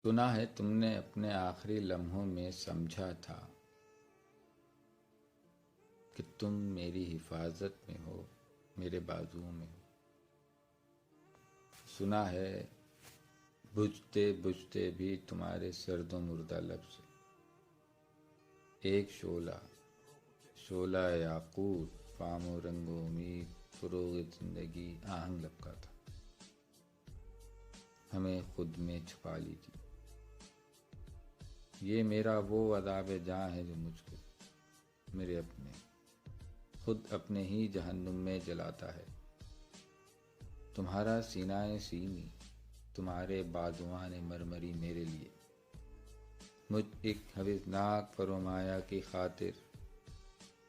سنا ہے تم نے اپنے آخری لمحوں میں سمجھا تھا کہ تم میری حفاظت میں ہو، میرے بازوؤں میں ہو۔ سنا ہے بجھتے بجھتے بھی تمہارے سرد و مردہ لب سے ایک شعلہ یاقوت، فام و رنگ و امید، فروغ زندگی آہنگ لبکا تھا، ہمیں خود میں چھپا لی تھی۔ یہ میرا وہ عذاب جاں ہے جو مجھ کو، میرے اپنے خود اپنے ہی جہنم میں جلاتا ہے۔ تمہارا سینہ سینی، تمہارے بازوان مرمری میرے لیے، مجھ ایک حوثناک فرومایہ کی خاطر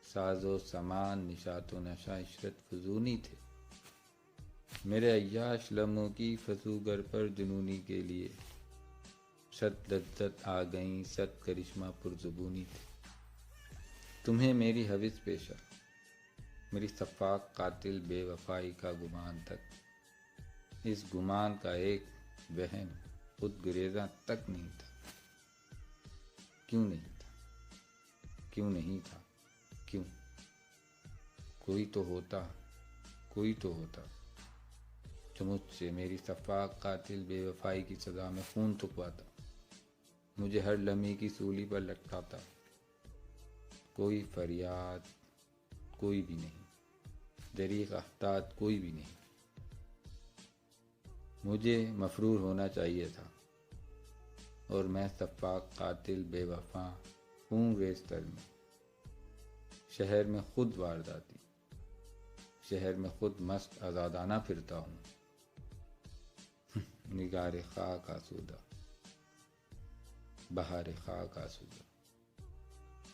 ساز و سامان، نشاط و نشہ، عشرت فزونی تھے۔ میرے عیاش لمحوں کی فسوگر پر جنونی کے لیے صد لذت آ گئیں، صد کرشمہ پرزبونی تھے۔ تمہیں میری حوث پیشہ، میری سفاک قاتل بے وفائی کا گمان تک، اس گمان کا ایک وہم خود گریزاں تک نہیں تھا۔ کیوں نہیں تھا؟ کیوں نہیں تھا؟ کیوں؟ کوئی تو ہوتا جو مجھ سے میری سفاک قاتل بے وفائی کی سزا میں خون تھکواتا، مجھے ہر لمحے کی سولی پر لٹکاتا۔ کوئی فریاد، کوئی بھی نہیں، دریغ احتاط کوئی بھی نہیں۔ مجھے مفرور ہونا چاہیے تھا، اور میں سفاک قاتل بے وفا ہوں ریستر میں، شہر میں خود وارداتی، شہر میں خود مست آزادانہ پھرتا ہوں، نگار خاک آسودہ، بہار خاک آسودہ۔